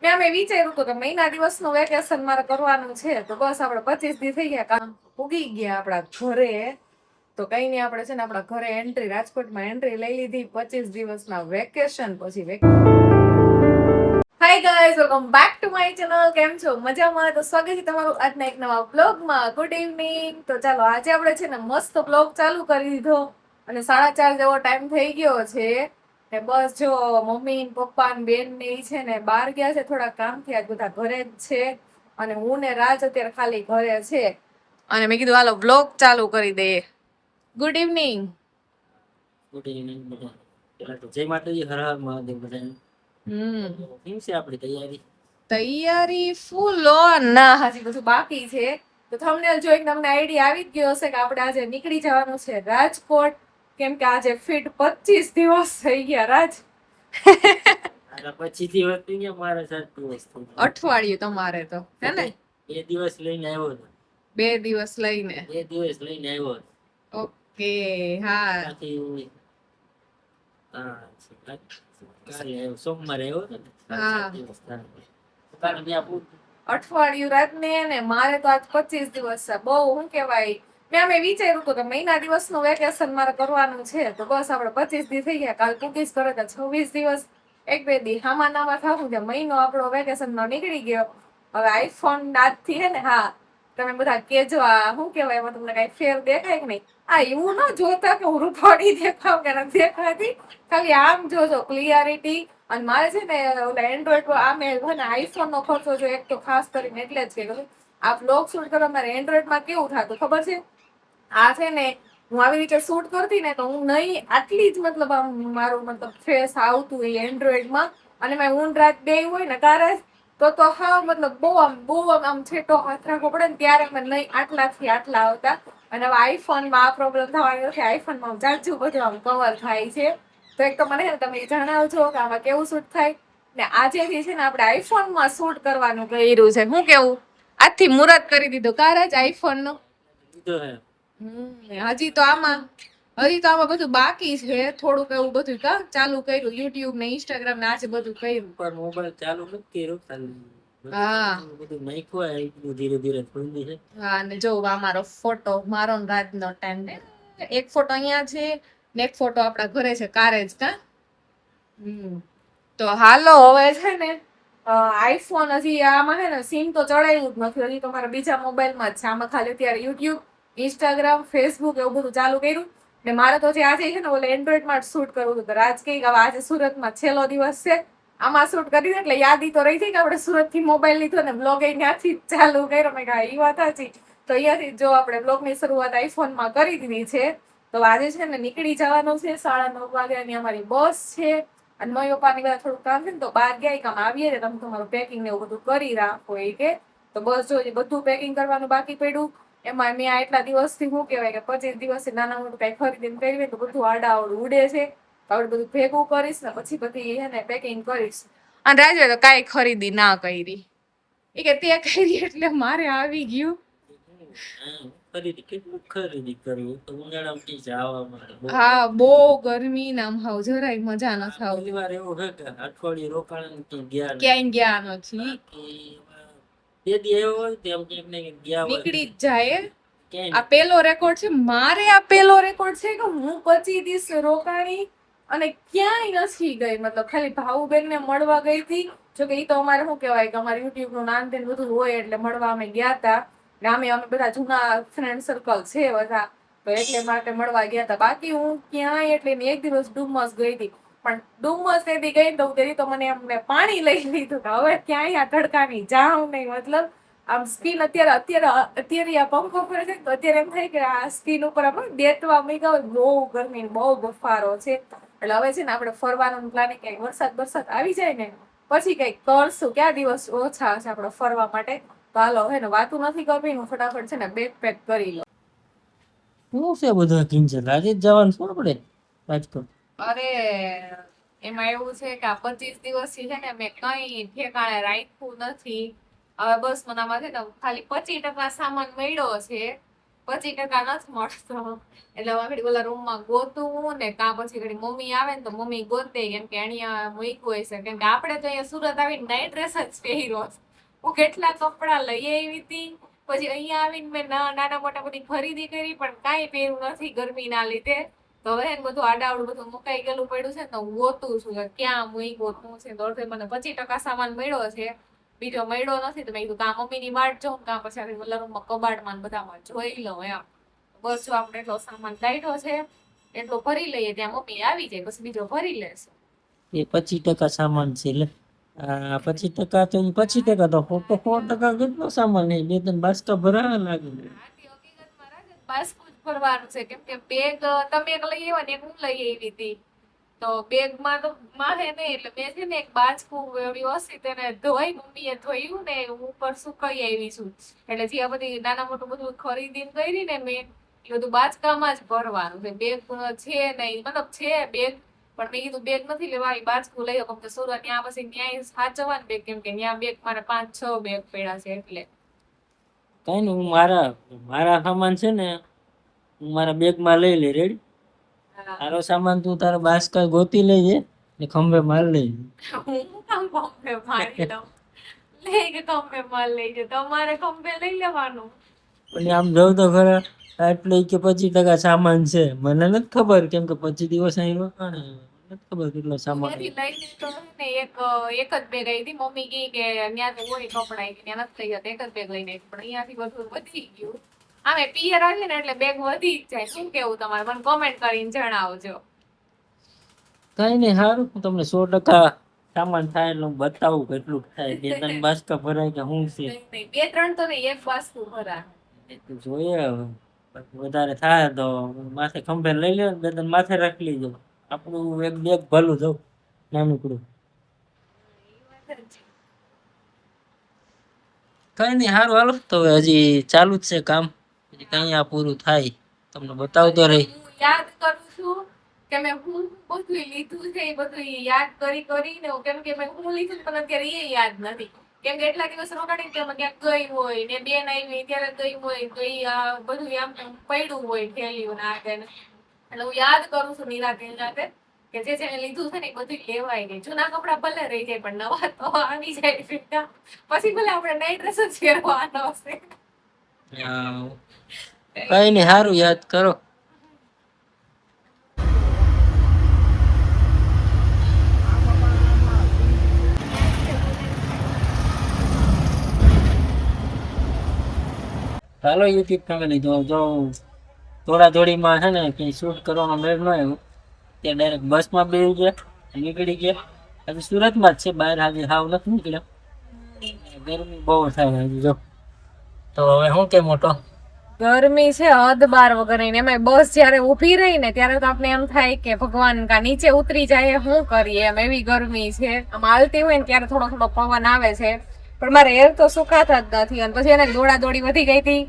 મેં અમે વિચાર્યું હતું કે મહિના દિવસનું વેકેશન મારે કરવાનું છે, તો બસ આપણે 25 દી થઈ ગયા કામ ઉગી ગયા આપણા ઘરે. તો કઈ નહીં, આપણે છે ને આપણા ઘરે એન્ટ્રી, રાજકોટમાં એન્ટ્રી લઈ લીધી 25 દિવસના વેકેશન પછી. Hi guys, welcome back to my channel. કેમ છો? મજામાં? તો સ્વાગત છે તમારું આજના એક નવા બ્લોગમાં. Good evening. તો ચાલો આજે આપણે છે ને મસ્ત બ્લોગ ચાલુ કરી દીધો અને 4:30 જેવો ટાઈમ થઈ ગયો છે. ને બસ જો મમ્મી પપ્પા ને બેન ને ઈ છે ને બહાર ગયા છે થોડા કામથી, આજ બધા ઘરે જ છે અને હું ને રાજ અત્યારે ખાલી ઘરે છે. અને મેં કીધું હાલો બ્લોગ ચાલુ કરી દઈએ. Good evening. ગુડ ઇવનિંગ બધા. પેલા તો જય માતાજી, હર હર મહાદેવ બધાને. કેમ છે આપણી તૈયારી ફૂલ ઓન. ના, હજી બધું બાકી છે. તો થંબનેલ જોઈને તમને આઈડિયા આવી જ ગયો હશે કે આપણે આજે નીકળી જવાનું છે રાજકોટ, કેમ કે આજે ફિટ 25 દિવસ થઈ ગયા. રાજ પછી થી વધતી ગયા મારા 7 દિવસ અઠવાડિયું તમારે તો હે ને? 2 દિવસ લઈને આવ્યો હતો. 2 દિવસ લઈને? 2 દિવસ લઈને આવ્યો. ઓકે. હા, કાલે સોમવારે આવ્યો હતો ને. હા, 7 દિવસ કાલે ત્યાં પૂછ અઠવાડિયું રાત ને મારે તો આજ 25 દિવસ છે. બહુ શું કહેવાય, મેં અમે વિચાર્યું હતું કે મહિના દિવસનું વેકેશન મારે કરવાનું છે, તો બસ આપણે 25 દી થઈ ગયા. કાલ કુકીઝ કરે તો 26 દિવસ, 1-2 દી હામા નામા થાવું છે. મહિનો આપણો વેકેશનનો નીકળી ગયો. હવે આઈફોન આજથી હે ને, હા તમે બધા કેજો આ શું કહેવાય, એમાં તમને કઈ ફેર દેખાય કે નહીં? આ એવું ન જોતા કે હું રૂપાળી દેખાવ કે નથી દેખાતી, ખાલી આમ જોજો ક્લિયરિટી. અને મારે છે ને ઓલા એન્ડ્રોઈડ પર આમે છે ને આઈફોન નો ખર્ચો જો એક તો ખાસ કરીને એટલે જ કે આ બ્લોગ શૂટ કરવા મારે એન્ડ્રોઈડમાં કેવું થતું ખબર છે? આ છે ને હું આવી રીતે શૂટ કરતી ને તો હું નહીં આટલી જ મતલબ આમ મારું મતલબ ફેસ આવતું હોય એન્ડ્રોઈડમાં, અને મેં ઊંડ રાત બે હોય ને તારે તો હા મતલબ બહુ આમ છેટો હાથ રાખવો પડે ને ત્યારે અમે નહીં આટલાથી આટલા આવતા. અને હવે આઈફોનમાં આ પ્રોબ્લેમ થવાની નથી. આઈફોનમાં જાજુ બધું આમ કવર થાય છે. તો એક તો મને છે ને તમે જણાવજો કે આમાં કેવું શૂટ થાય. ને આજેથી છે ને આપણે આઈફોનમાં શૂટ કરવાનું કર્યું છે. શું કેવું? આજથી મુહૂર્ત કરી દીધો કાર જ આઈફોન નો. લીધો હે. હજી તો આમાં બધું બાકી છે. થોડુંક એવું બધું ચાલુ કર્યું, યુટ્યુબ ને ઇન્સ્ટાગ્રામ ને આજે બધું કર્યું. પણ મોબાઈલ ચાલુ નથી કર્યો ખાલી. હા, બધું નાખ્યું હોય એટલું ધીરે ધીરે ખુલ્લી છે. હા. અને જો આ મારો ફોટો, મારો ને રાતનો ટાઈમ, એક ફોટો અહીંયા છે ને એક ફોટો આપણા ઘરે છે કારે જ કા. તો હાલો હવે છે ને આઈફોન હજી આમાં છે ને સીમ તો ચડાવ્યું જ નથી, હજી તો મારા બીજા મોબાઈલમાં જ છે. આમાં ખાલી અત્યારે યુટ્યુબ, ઇન્સ્ટાગ્રામ, ફેસબુક એવું બધું ચાલુ કર્યું. ને મારે તો જે આજે છે ને ઓલે એન્ડ્રોઈડમાં જ શૂટ કરવું હતું. રાજ કે હવે આજે સુરતમાં છેલ્લો દિવસ છે, આમાં શૂટ કરી દે એટલે યાદી તો રહી જાય કે આપણે સુરતથી મોબાઈલ લીધો ને બ્લોગ ત્યાંથી ચાલુ કર્યો. મેં કહ્યું એ વાત સાચી. તો અહીંયાથી જો આપણે બ્લોગની શરૂઆત આઈફોનમાં કરી દીધી છે. તો આજે છે ને નીકળી જવાનું છે. 9:30 વાગ્યાની અમારી બસ છે. અને મમ્મી પપ્પાની બધા થોડું કામ છે ને તો બહાર ગયા કામ આવીએ ને તમે તમારું પેકિંગ ને એવું બધું કરી રાખો એ કે. તો બસ જો બધું પેકિંગ કરવાનું બાકી પડ્યું. એમાં મેં આટલા દિવસથી શું કહેવાય કે 25 દિવસથી નાના મોટું કઈ ખરીદીને કરવી તો બધું આડાઅવડું ઉડે છે. આપણે બધું ભેગું કરીશ ને પછી બધી હે ને પેકિંગ કરીશ. અને રાજે તો કાંઈ ખરીદી ના કરી. એ કે તે કરી એટલે મારે આવી ગયું. કેટલું ખરીદી કરવી તો ઉનાળામાં કી જવા મળે. હા, બહુ ગરમી નામ હાવ જરાય મજા ન થાવ. પહેલી વાર એવું છે કે અઠવાડિયું રોકાણ ક્યાંય ગયા નથી. તે દી આવ્યો હોય તેમ કે ગયા હોય નીકળી જ જાય. ક્યાંય આ પેલો રેકોર્ડ છે મારે, આ પેલો રેકોર્ડ છે કે હું 25 દિવસ રોકાણી અને ક્યાંય નથી ગઈ. મતલબ ખાલી ભાઉબેન ને મળવા ગઈ હતી. જોકે એ તો અમારે શું કહેવાય કે અમારે યુટ્યુબ નું નામ તેને બધું હોય એટલે મળવા અમે ગયા હતા. ને અમે બધા જૂના ફ્રેન્ડ સર્કલ છે બધા, તો એટલે માટે મળવા ગયા હતા. બાકી હું ક્યાંય એટલે એક દિવસ ડુમસ ગઈ હતી. પણ ડુમસ એથી ગઈ તો તેરી તો મને અમને પાણી લઈ લીધું કે હવે ક્યાંય આ તડકાની જાઉં નહીં. મતલબ આમ સ્કીન અત્યારે આ પંખો ફરે છે તો અત્યારે એમ થાય કે આ સ્કીન ઉપર આપણે દેતવા મૂક્યા હોય. બહુ ગરમી, બહુ બફારો છે. એટલે હવે છે ને આપણે ફરવાનું પ્લાનિંગ કઈ વરસાદ આવી જાય ને પછી કઈક કરશું. ક્યાં દિવસ ઓછા હશે આપણે ફરવા માટે. તો હાલો હે ને વાતું નથી કરવી, હું ફટાફટ છે ને બેગ પેક કરી લો. શું છે બધા કિંજલ આજે જ જવાનું શું પડે રાજકોટ? અરે એમાં એવું છે કે આ 25 દિવસથી છે ને મેં કઈ ઠેકાણે રાખ્યું નથી. હવે બસ મને આમાં છે ને ખાલી 25% સામાન મળ્યો છે. 25% નથી મળતો. એટલે આગળ ઓલા રૂમમાં ગોતું ને કાં પછી ઘડી મમ્મી આવે ને તો મમ્મી ગોતે કેમ કે અહીંયા મૂક્યું હોય છે. કેમ કે આપણે તો અહીંયા સુરત આવીને નાઇટ ડ્રેસ જ પહેર્યો છે. હું કેટલા કપડાં લઈ આવી હતી. પછી અહીંયા આવીને મેં નાના મોટા બધી ખરીદી કરી પણ કાંઈ પહેર્યું નથી ગરમીના લીધે. તો હવે એને બધું આડાવડું બધું મુકાઈ ગયેલું પડ્યું છે ને તો હું ગોતું છું કે ક્યાં મૂક્યું શું છે. તો અડધે મને 25% સામાન મળ્યો છે, બીજો મળ્યો નથી. તો મેં કીધું કાં મમ્મીની વાટ જોઉં કાં પછી આવી ઓલા રૂમમાં કબાટમાં ને બધામાં જોઈ લઉં એમ. બસ જો આપણે એટલો સામાન કાઢ્યો છે એટલો ભરી લઈએ ત્યાં મમ્મી આવી જાય પછી બીજો ભરી લેશે. એ 25% સામાન છે એટલે 25% તો 25% તો 100% કેટલો સામાન છે? 2-3 બાસ્કા ભરાવા લાગે. આથી હકીકતમાં રાજે બાસ્કું જ ભરવાનું છે કેમ કે બેગ તમે એક લઈ આવ્યા ને એક હું લઈ આવી હતી. તો બેગમાં તો મારે નહીં એટલે મેં છે ને એક બાજકું વ્યવસ્થિત એને ધોઈ મમ્મીએ ધોયું ને ઉપર સુકાઈ આવી છું. એટલે જે આ બધી નાના મોટું બધું ખરીદીને કરી ને મેં એ બધું બાજકામાં જ ભરવાનું છે. બેગ છે નહીં મતલબ છે બેગ પણ મેં કીધું બેગ નથી લેવા એ બાજકું લઈ કેમ કે સુરત ત્યાં પછી ત્યાં સાચવવાનું બેગ કેમ કે ત્યાં બેગ મારે 5-6 બેગ પડ્યા છે એટલે. કઈ નહીં, હું મારા સામાન છે ને હું મારા બેગમાં લઈ લે. રેડી? તારો સામાન તું તારો બાસ્કા ગોતી લેજે ને ખંભે માર લેજે. હું કામ ખંભે મારી લઉં લઈ કે ખંભે માર લેજો તમારે ખંભે લઈ લેવાનું. પણ આમ જોઉં તો ખરા એટલે કે 25% સામાન છે. મને નથી ખબર કેમ કે 25 દિવસ અહીં રોકાણે, નથી ખબર કેટલો સામાન. ત્યાંથી લઈને તો ને એક જ બેગ આવી હતી. મમ્મી કહી કે ત્યાંથી હોય કપડા ત્યાં નથી થઈ ગયા એક જ બેગ લઈને આવી. પણ અહીંયાથી બધું વધી ગયું. આમે પિયર આવીએ ને એટલે બેગ વધી જ જાય. શું કેવું તમારે મને કોમેન્ટ કરીને જણાવજો. કઈ નહીં, સારું. હું તમને 100% સામાન થાય એટલે હું બતાવું કેટલું થાય. 2-3 બાસ્કા ભરાય કે શું છે નહીં 2-3 તો નહીં, એક બાસ્કું ભરા. એ તો જોઈએ હવે. પછી વધારે થાય તો માથે ખંભે લઈ લે, 2-3 માથે રાખી લેજો. આપણું એક બેગ ભલું જવું નાનકડું. કઈ નહીં, સારું હાલો. તો હવે હજી ચાલુ જ છે કામ, હજી કઈ આ પૂરું થાય તમને બતાવતો રહી. હું યાદ કરું છું કે મેં હું બધું લીધું છે એ બધું યાદ કરીને કેમ કે મેં હું લીધું પણ અત્યારે એ યાદ નથી. કેમ કે એટલા દિવસ રોકાણી કે ક્યાંક ગઈ હોય ને બેન આવી ત્યારે ગઈ હોય તો એ બધું આમ પડ્યું હોય થેલીઓ ના આગળ. એટલે હું યાદ કરું છું નિરાતે કે જે જેને લીધું છે ને એ બધું લેવાય નહીં. જૂના કપડા ભલે રહી જાય પણ નવા તો આવી જાય ફીટા. પછી ભલે આપણે નાઈટ ડ્રેસ જ પહેરવાનો હશે. કઈ નહીં, સારું યાદ કરો. ચાલો યુટ્યુબ ફેમિલી, જો થોડા થોડીમાં છે ને કંઈ શૂટ કરવાનો મેળ ન આવ્યો ત્યાં ડાયરેક્ટ બસમાં બેસી ગયા નીકળી ગયા. હજી સુરતમાં જ છે, બહાર હજી હાવ નથી નીકળ્યા. ગરમી બહુ થાય હજી જો. તો હવે શું કે મોટો ગરમી છે હદ બાર વગરની. એમાં બસ જયારે ઊભી રહી ને ત્યારે તો આપણે એમ થાય કે ભગવાન કા નીચે ઉતરી જાય શું કરીએ એમ એવી ગરમી છે. આમ હાલતી હોય ને ત્યારે થોડો થોડો પવન આવે છે પણ મારે હેર તો સુકાતા જ નથી. અને પછી એને દોડાદોડી વધી ગઈ હતી.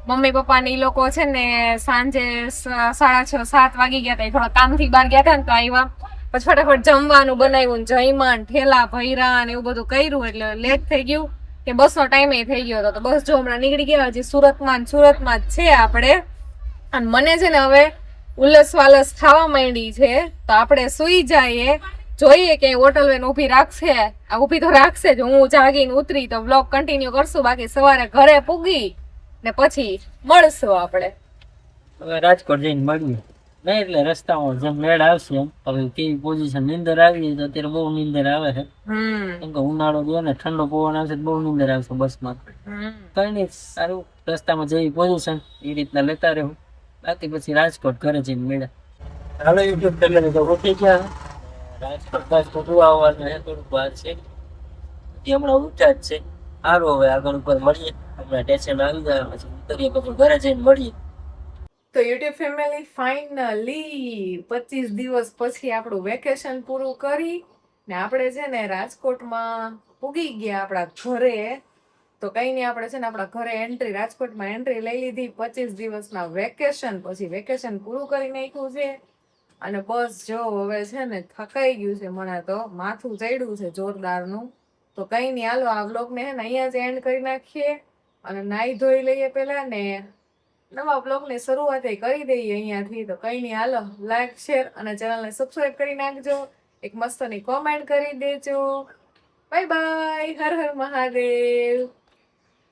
મમ્મી પપ્પા ને ઈ લોકો છે ને સાંજે 6:30-7 વાગી ગયા હતા. થોડા કામથી બહાર ગયા હતા ને તો આવ્યા. પછી ફટાફટ જમવાનું બનાવ્યું, જઈમાં ઠેલા ભૈરા ને એવું બધું કર્યું એટલે લેટ થઈ ગયું કે બસનો ટાઈમ થઈ ગયો હતો. તો બસ જો હમણાં નીકળી ગયા. હજી સુરતમાં જ છે આપણે. અને મને છે ને હવે ઉલસ વાલસ થવા માંડી છે તો આપણે સુઈ જઈએ. જોઈએ કે હોટલ વેન ઊભી રાખશે, ઊભી તો રાખશે જ. હું જાગીને ઉતરી તો બ્લોગ કન્ટિન્યુ કરશું. બાકી સવારે ઘરે પૂગી ને પછી મળશું આપણે. હવે રાજકોટ જઈને મળીએ નહીં એટલે રસ્તામાં જેમ મેળ આવશે એમ. હવે કેવી પોઝિશન નીંદર આવી તો અત્યારે બહુ નીંદર આવે છે કેમ કે ઉનાળો ગયો ને ઠંડો પવન આવશે તો બહુ નીંદર આવશે બસમાં. કઈ નહીં, સારું. રસ્તામાં જેવી પોઝિશન એ રીતના લેતા રહેવું. બાકી પછી રાજકોટ ઘરે જઈને મળ્યા. હાલો યુટ્યુબ ફેમિલી, તો ઉઠી ગયા. રાજકોટ આવવાનું છે, થોડુંક બહાર છે. હમણાં ઉઠ્યા જ છે. સારું, હવે આગળ ઉપર મળીએ. હમણાં સ્ટેશન આવી જાય પછી ઉતરીએ પછી ઘરે જઈને મળીએ. તો યુટ્યુબ ફેમિલી ફાઇનલી 25 દિવસ પછી આપણું વેકેશન પૂરું કરી ને આપણે છે ને રાજકોટમાં પૂગી ગયા આપણા ઘરે. તો કઈ નહીં, આપણે છે ને આપણા ઘરે રાજકોટમાં એન્ટ્રી લઈ લીધી. 25 દિવસના વેકેશન પછી વેકેશન પૂરું કરી નાખ્યું છે. અને બસ જો હવે છે ને થકાઈ ગયું છે મને, તો માથું ચડ્યું છે જોરદારનું. તો કઈ નહીં, હાલો આ વ્લોગને હે ને અહીંયા જ એન્ડ કરી નાખીએ અને નાહી ધોઈ લઈએ પહેલા ને નવા બ્લોગની શરૂઆત કરી દઈએ અહીંયાથી. તો કઈ નહીં, હાલો લાઈક શેર અને ચેનલને સબસ્ક્રાઇબ કરી નાખજો. એક મસ્તની કોમેન્ટ કરી દેજો. Bye bye. હર હર મહાદેવ.